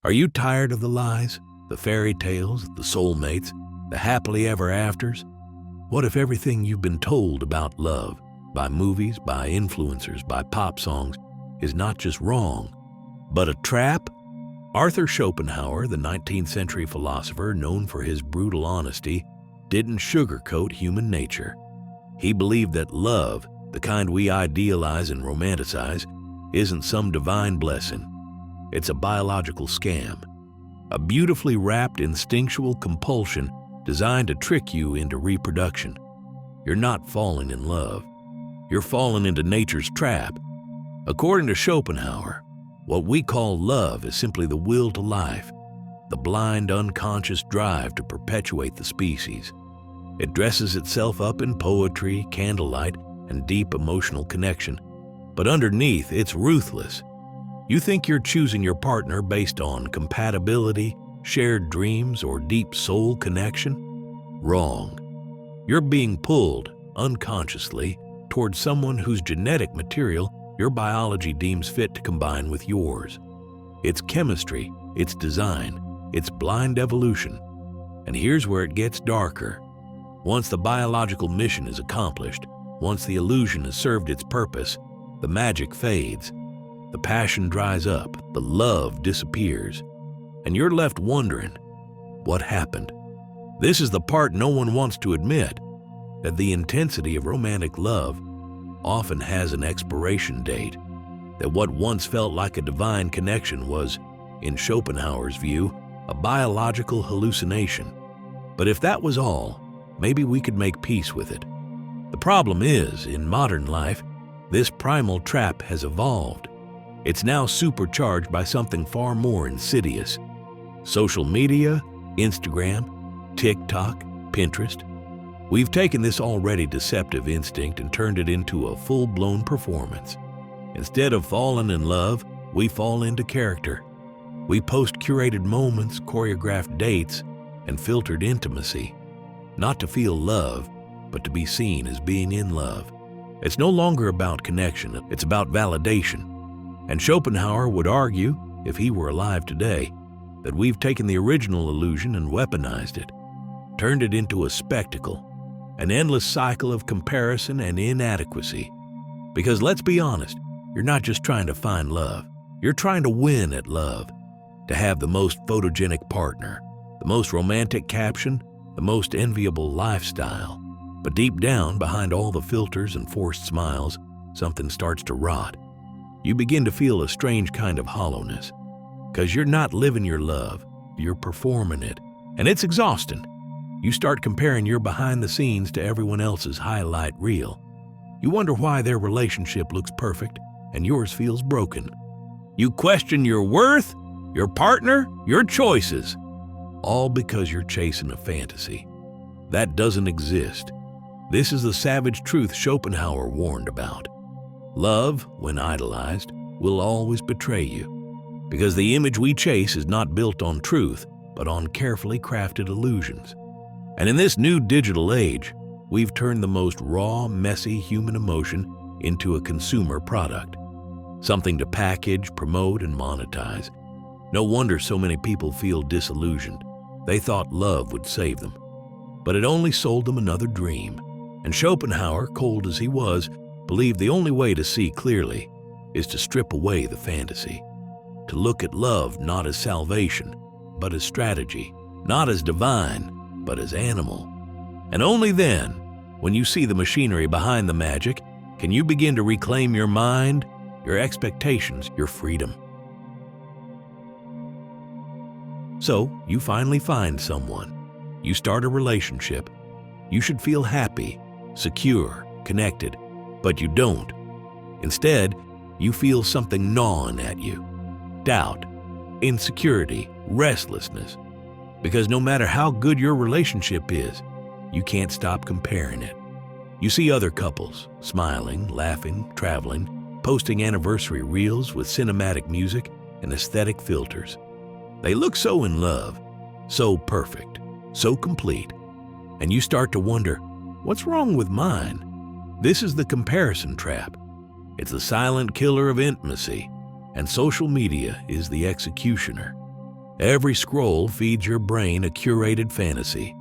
Are you tired of the lies, the fairy tales, the soulmates, the happily ever afters? What if everything you've been told about love, by movies, by influencers, by pop songs, is not just wrong, but a trap? Arthur Schopenhauer, the 19th century philosopher known for his brutal honesty, didn't sugarcoat human nature. He believed that love, the kind we idealize and romanticize, isn't some divine blessing. It's a biological scam, a beautifully wrapped instinctual compulsion designed to trick you into reproduction. You're not falling in love. You're falling into nature's trap. According to Schopenhauer, what we call love is simply the will to life, the blind, unconscious drive to perpetuate the species. It dresses itself up in poetry, candlelight, and deep emotional connection, but underneath, it's ruthless. You think you're choosing your partner based on compatibility, shared dreams, or deep soul connection? Wrong. You're being pulled, unconsciously, towards someone whose genetic material your biology deems fit to combine with yours. It's chemistry, it's design, it's blind evolution. And here's where it gets darker. Once the biological mission is accomplished, once the illusion has served its purpose, the magic fades, the passion dries up, the love disappears, and you're left wondering, what happened? This is the part no one wants to admit, that the intensity of romantic love often has an expiration date, that what once felt like a divine connection was, in Schopenhauer's view, a biological hallucination. But if that was all, maybe we could make peace with it. The problem is, in modern life, this primal trap has evolved. It's now supercharged by something far more insidious. Social media, Instagram, TikTok, Pinterest. We've taken this already deceptive instinct and turned it into a full-blown performance. Instead of falling in love, we fall into character. We post curated moments, choreographed dates, and filtered intimacy, not to feel love, but to be seen as being in love. It's no longer about connection, it's about validation. And Schopenhauer would argue, if he were alive today, that we've taken the original illusion and weaponized it, turned it into a spectacle, an endless cycle of comparison and inadequacy. Because let's be honest, you're not just trying to find love, you're trying to win at love, to have the most photogenic partner, the most romantic caption, the most enviable lifestyle. But deep down, behind all the filters and forced smiles, something starts to rot. You begin to feel a strange kind of hollowness, because you're not living your love, you're performing it, and it's exhausting. You start comparing your behind the scenes to everyone else's highlight reel. You wonder why their relationship looks perfect and yours feels broken. You question your worth, your partner, your choices, all because you're chasing a fantasy. That doesn't exist. This is the savage truth Schopenhauer warned about. Love, when idolized, will always betray you, because the image we chase is not built on truth, but on carefully crafted illusions. And in this new digital age, we've turned the most raw, messy human emotion into a consumer product, something to package, promote, and monetize. No wonder so many people feel disillusioned. They thought love would save them, but it only sold them another dream. And Schopenhauer, cold as he was, believed the only way to see clearly is to strip away the fantasy, to look at love not as salvation, but as strategy, not as divine, but as animal. And only then, when you see the machinery behind the magic, can you begin to reclaim your mind, your expectations, your freedom. So, you finally find someone. You start a relationship. You should feel happy, secure, connected, but you don't. Instead, you feel something gnawing at you. Doubt, insecurity, restlessness. Because no matter how good your relationship is, you can't stop comparing it. You see other couples, smiling, laughing, traveling, posting anniversary reels with cinematic music and aesthetic filters. They look so in love, so perfect, so complete. And you start to wonder, what's wrong with mine? This is the comparison trap. It's the silent killer of intimacy, and social media is the executioner. Every scroll feeds your brain a curated fantasy.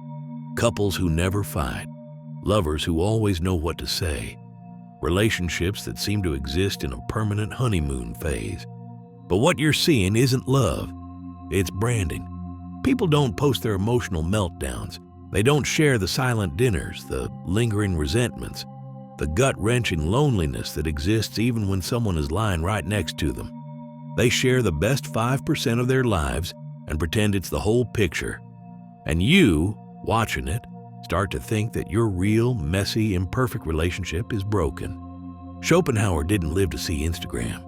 Couples who never fight, lovers who always know what to say, relationships that seem to exist in a permanent honeymoon phase. But what you're seeing isn't love, it's branding. People don't post their emotional meltdowns. They don't share the silent dinners, the lingering resentments, the gut-wrenching loneliness that exists even when someone is lying right next to them. They share the best 5% of their lives and pretend it's the whole picture. And you, watching it, start to think that your real, messy, imperfect relationship is broken. Schopenhauer didn't live to see Instagram,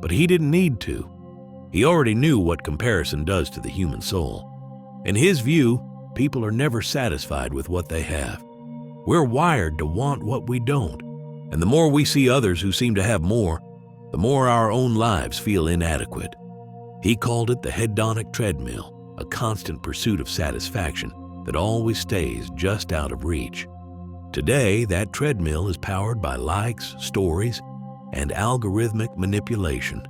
but he didn't need to. He already knew what comparison does to the human soul. In his view, people are never satisfied with what they have. We're wired to want what we don't, and the more we see others who seem to have more, the more our own lives feel inadequate. He called it the hedonic treadmill, a constant pursuit of satisfaction that always stays just out of reach. Today, that treadmill is powered by likes, stories, and algorithmic manipulation.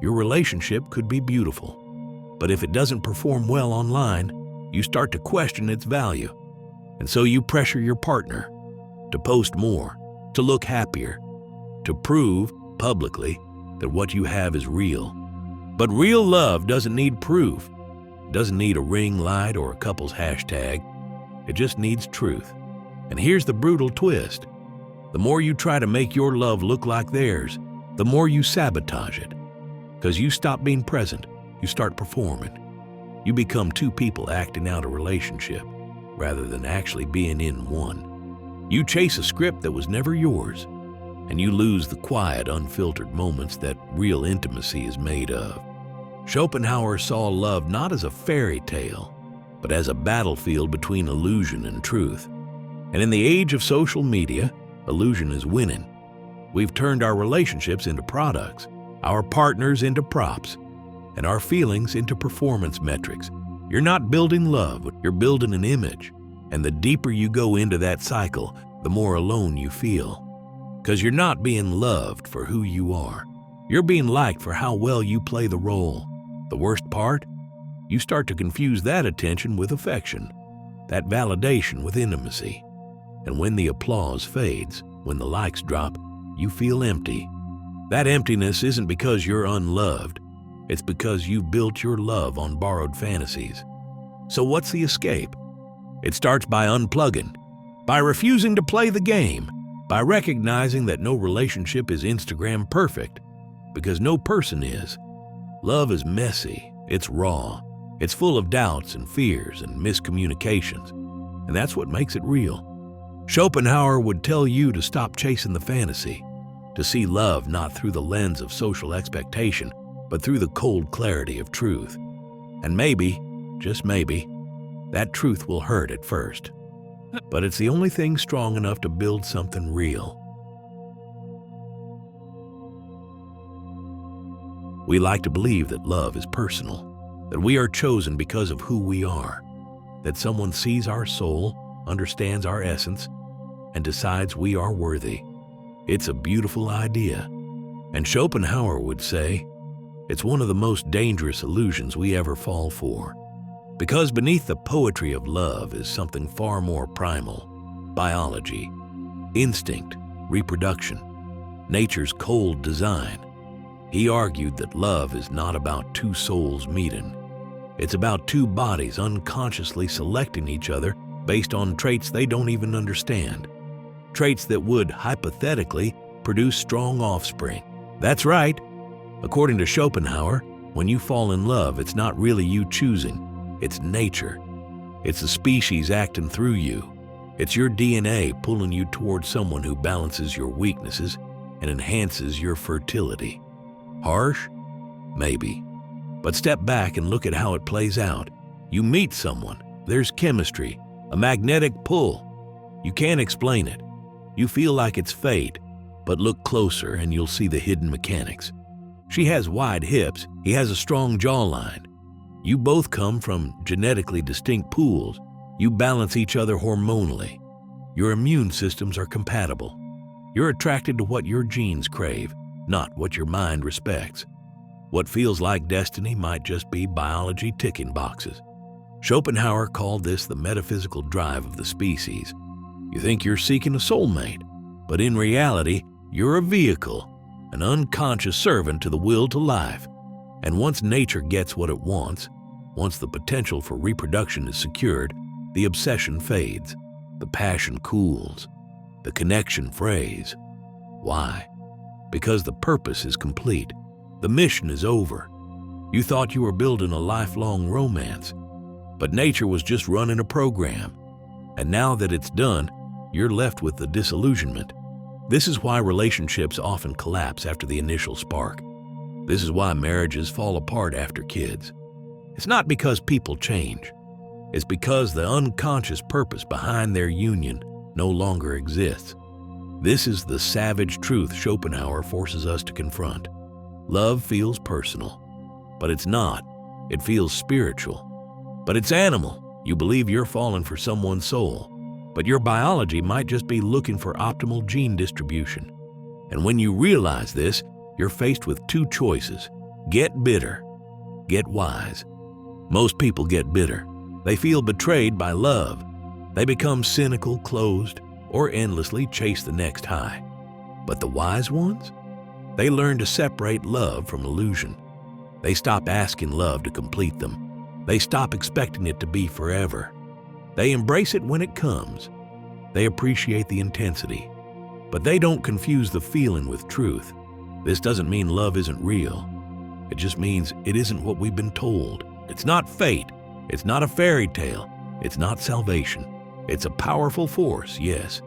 Your relationship could be beautiful, but if it doesn't perform well online, you start to question its value. And so you pressure your partner to post more, to look happier, to prove publicly that what you have is real. But real love doesn't need proof. It doesn't need a ring light or a couple's hashtag. It just needs truth. And here's the brutal twist. The more you try to make your love look like theirs, the more you sabotage it. Because you stop being present, you start performing. You become two people acting out a relationship rather than actually being in one. You chase a script that was never yours, and you lose the quiet, unfiltered moments that real intimacy is made of. Schopenhauer saw love not as a fairy tale, but as a battlefield between illusion and truth. And in the age of social media, illusion is winning. We've turned our relationships into products, our partners into props, and our feelings into performance metrics. You're not building love, you're building an image. And the deeper you go into that cycle, the more alone you feel. Because you're not being loved for who you are. You're being liked for how well you play the role. The worst part? You start to confuse that attention with affection, that validation with intimacy. And when the applause fades, when the likes drop, you feel empty. That emptiness isn't because you're unloved. It's because you've built your love on borrowed fantasies. So what's the escape? It starts by unplugging, by refusing to play the game, by recognizing that no relationship is Instagram perfect, because no person is. Love is messy, it's raw, it's full of doubts and fears and miscommunications, and that's what makes it real. Schopenhauer would tell you to stop chasing the fantasy, to see love not through the lens of social expectation, but through the cold clarity of truth. And maybe, just maybe, that truth will hurt at first. But it's the only thing strong enough to build something real. We like to believe that love is personal, that we are chosen because of who we are, that someone sees our soul, understands our essence, and decides we are worthy. It's a beautiful idea. And Schopenhauer would say, it's one of the most dangerous illusions we ever fall for. Because beneath the poetry of love is something far more primal: biology, instinct, reproduction, nature's cold design. He argued that love is not about two souls meeting. It's about two bodies unconsciously selecting each other based on traits they don't even understand. Traits that would, hypothetically, produce strong offspring. That's right. According to Schopenhauer, when you fall in love, it's not really you choosing. It's nature. It's the species acting through you. It's your DNA pulling you towards someone who balances your weaknesses and enhances your fertility. Harsh? Maybe. But step back and look at how it plays out. You meet someone. There's chemistry, a magnetic pull. You can't explain it. You feel like it's fate, but look closer and you'll see the hidden mechanics. She has wide hips. He has a strong jawline. You both come from genetically distinct pools. You balance each other hormonally. Your immune systems are compatible. You're attracted to what your genes crave, not what your mind respects. What feels like destiny might just be biology ticking boxes. Schopenhauer called this the metaphysical drive of the species. You think you're seeking a soulmate, but in reality, you're a vehicle, an unconscious servant to the will to life. And once nature gets what it wants, once the potential for reproduction is secured, the obsession fades, the passion cools, the connection frays. Why? Because the purpose is complete. The mission is over. You thought you were building a lifelong romance, but nature was just running a program. And now that it's done, you're left with the disillusionment. This is why relationships often collapse after the initial spark. This is why marriages fall apart after kids. It's not because people change. It's because the unconscious purpose behind their union no longer exists. This is the savage truth Schopenhauer forces us to confront. Love feels personal, but it's not. It feels spiritual, but it's animal. You believe you're falling for someone's soul, but your biology might just be looking for optimal gene distribution. And when you realize this, you're faced with two choices: get bitter, get wise. Most people get bitter. They feel betrayed by love. They become cynical, closed, or endlessly chase the next high. But the wise ones? They learn to separate love from illusion. They stop asking love to complete them. They stop expecting it to be forever. They embrace it when it comes. They appreciate the intensity, but they don't confuse the feeling with truth. This doesn't mean love isn't real. It just means it isn't what we've been told. It's not fate. It's not a fairy tale. It's not salvation. It's a powerful force, yes,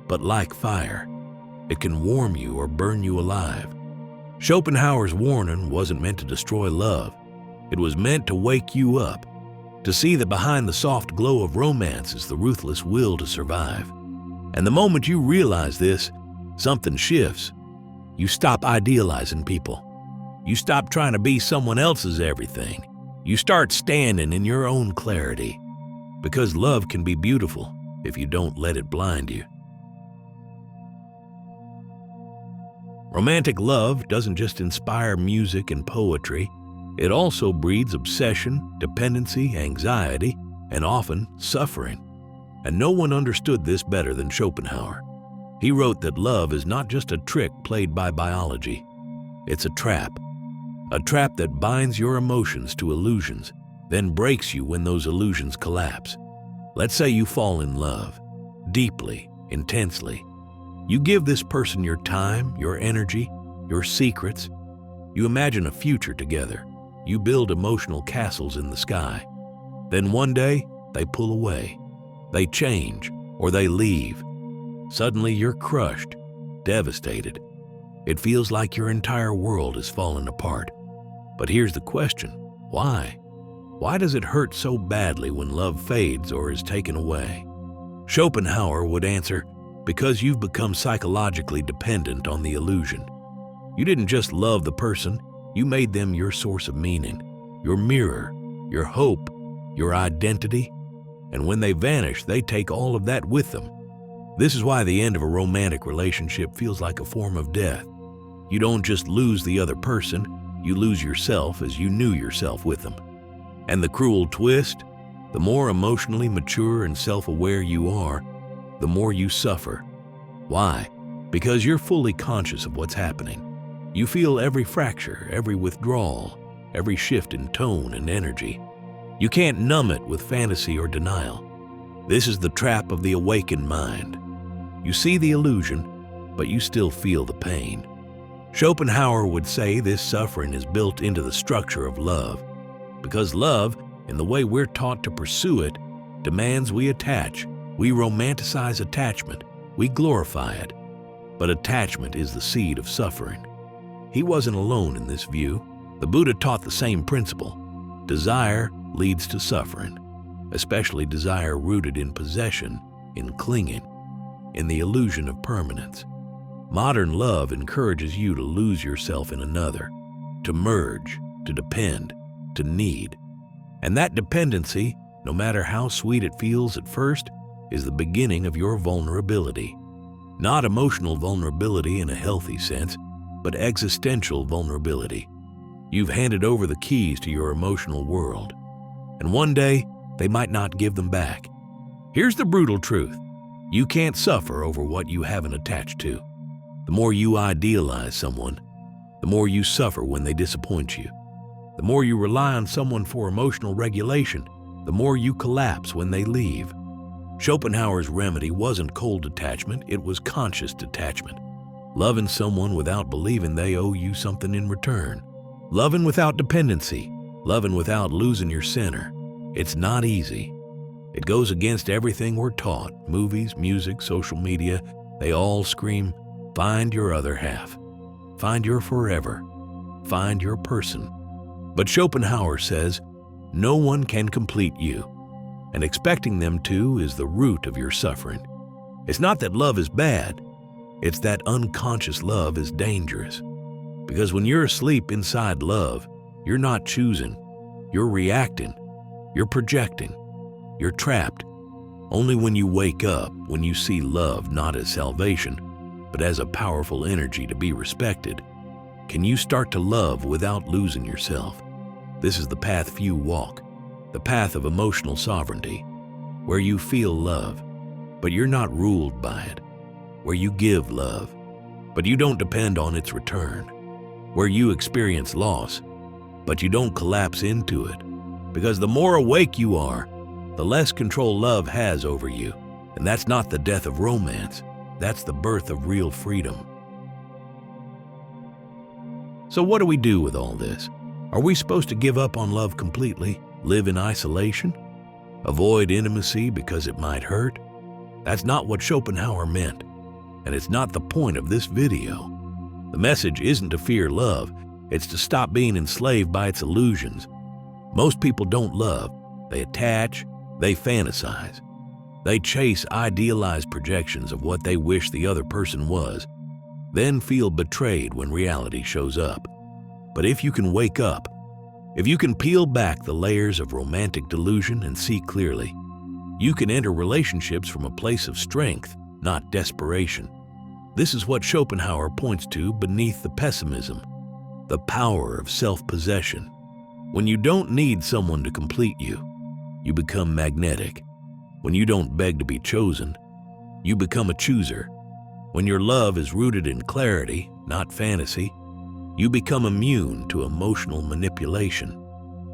but like fire, it can warm you or burn you alive. Schopenhauer's warning wasn't meant to destroy love. It was meant to wake you up, to see that behind the soft glow of romance is the ruthless will to survive. And the moment you realize this, something shifts. You stop idealizing people. You stop trying to be someone else's everything. You start standing in your own clarity. Because love can be beautiful if you don't let it blind you. Romantic love doesn't just inspire music and poetry, it also breeds obsession, dependency, anxiety, and often suffering. And no one understood this better than Schopenhauer. He wrote that love is not just a trick played by biology. It's a trap that binds your emotions to illusions, then breaks you when those illusions collapse. Let's say you fall in love, deeply, intensely. You give this person your time, your energy, your secrets. You imagine a future together. You build emotional castles in the sky. Then one day, they pull away. They change, or they leave. Suddenly you're crushed, devastated. It feels like your entire world is falling apart. But here's the question: why? Why does it hurt so badly when love fades or is taken away? Schopenhauer would answer, because you've become psychologically dependent on the illusion. You didn't just love the person, you made them your source of meaning, your mirror, your hope, your identity. And when they vanish, they take all of that with them. This is why the end of a romantic relationship feels like a form of death. You don't just lose the other person, you lose yourself as you knew yourself with them. And the cruel twist, the more emotionally mature and self-aware you are, the more you suffer. Why? Because you're fully conscious of what's happening. You feel every fracture, every withdrawal, every shift in tone and energy. You can't numb it with fantasy or denial. This is the trap of the awakened mind. You see the illusion, but you still feel the pain. Schopenhauer would say this suffering is built into the structure of love, because love, in the way we're taught to pursue it, demands we attach. We romanticize attachment, we glorify it. But attachment is the seed of suffering. He wasn't alone in this view. The Buddha taught the same principle. Desire leads to suffering, especially desire rooted in possession, in clinging, in the illusion of permanence. Modern love encourages you to lose yourself in another, to merge, to depend, to need. And that dependency, no matter how sweet it feels at first, is the beginning of your vulnerability. Not emotional vulnerability in a healthy sense, but existential vulnerability. You've handed over the keys to your emotional world, and one day they might not give them back. Here's the brutal truth. You can't suffer over what you haven't attached to. The more you idealize someone, the more you suffer when they disappoint you. The more you rely on someone for emotional regulation, the more you collapse when they leave. Schopenhauer's remedy wasn't cold detachment, it was conscious detachment. Loving someone without believing they owe you something in return. Loving without dependency, loving without losing your center. It's not easy. It goes against everything we're taught. Movies, music, social media, they all scream, find your other half. Find your forever. Find your person. But Schopenhauer says, no one can complete you, and expecting them to is the root of your suffering. It's not that love is bad, it's that unconscious love is dangerous. Because when you're asleep inside love, you're not choosing, you're reacting, you're projecting, you're trapped. Only when you wake up, when you see love not as salvation, but as a powerful energy to be respected, can you start to love without losing yourself. This is the path few walk, the path of emotional sovereignty, where you feel love, but you're not ruled by it, where you give love, but you don't depend on its return, where you experience loss, but you don't collapse into it, because the more awake you are, the less control love has over you, and that's not the death of romance, that's the birth of real freedom. So what do we do with all this? Are we supposed to give up on love completely, live in isolation, avoid intimacy because it might hurt? That's not what Schopenhauer meant, and it's not the point of this video. The message isn't to fear love, it's to stop being enslaved by its illusions. Most people don't love, they attach, they fantasize. They chase idealized projections of what they wish the other person was, then feel betrayed when reality shows up. But if you can wake up, if you can peel back the layers of romantic delusion and see clearly, you can enter relationships from a place of strength, not desperation. This is what Schopenhauer points to beneath the pessimism, the power of self-possession. When you don't need someone to complete you, you become magnetic. When you don't beg to be chosen, you become a chooser. When your love is rooted in clarity, not fantasy, you become immune to emotional manipulation.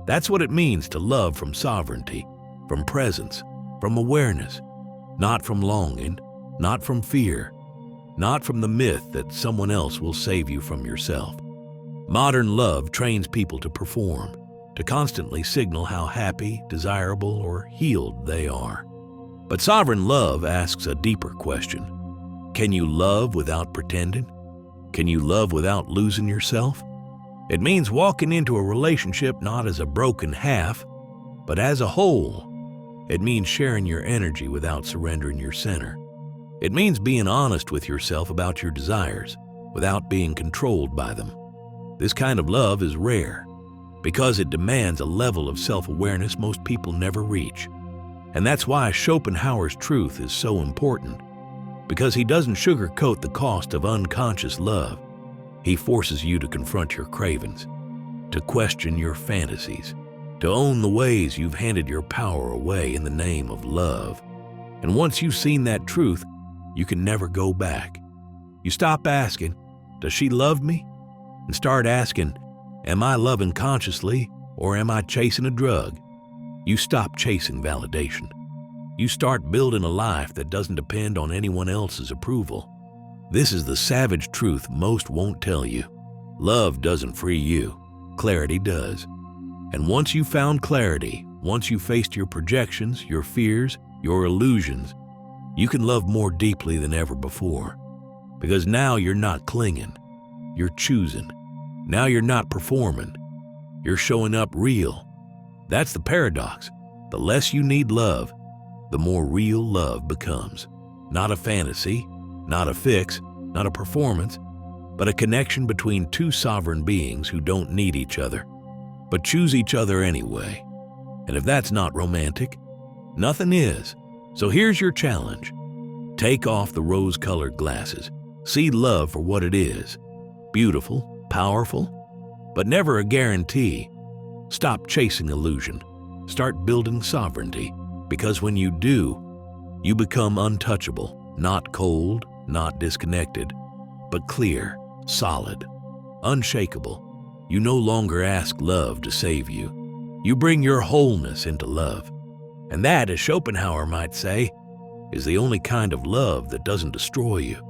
That's what it means to love from sovereignty, from presence, from awareness, not from longing, not from fear, not from the myth that someone else will save you from yourself. Modern love trains people to perform, to constantly signal how happy, desirable, or healed they are. But sovereign love asks a deeper question. Can you love without pretending? Can you love without losing yourself? It means walking into a relationship not as a broken half, but as a whole. It means sharing your energy without surrendering your center. It means being honest with yourself about your desires, without being controlled by them. This kind of love is rare, because it demands a level of self-awareness most people never reach. And that's why Schopenhauer's truth is so important, because he doesn't sugarcoat the cost of unconscious love. He forces you to confront your cravings, to question your fantasies, to own the ways you've handed your power away in the name of love. And once you've seen that truth, you can never go back. You stop asking, does she love me? And start asking, am I loving consciously or am I chasing a drug? You stop chasing validation. You start building a life that doesn't depend on anyone else's approval. This is the savage truth most won't tell you. Love doesn't free you, clarity does. And once you've found clarity, once you've faced your projections, your fears, your illusions, you can love more deeply than ever before. Because now you're not clinging, you're choosing. Now you're not performing, you're showing up real. That's the paradox. The less you need love, the more real love becomes. Not a fantasy, not a fix, not a performance, but a connection between two sovereign beings who don't need each other, but choose each other anyway. And if that's not romantic, nothing is. So here's your challenge. Take off the rose-colored glasses. See love for what it is. Beautiful, powerful, but never a guarantee. Stop chasing illusion. Start building sovereignty, because when you do, you become untouchable, not cold, not disconnected, but clear, solid, unshakable. You no longer ask love to save you. You bring your wholeness into love. And that, as Schopenhauer might say, is the only kind of love that doesn't destroy you.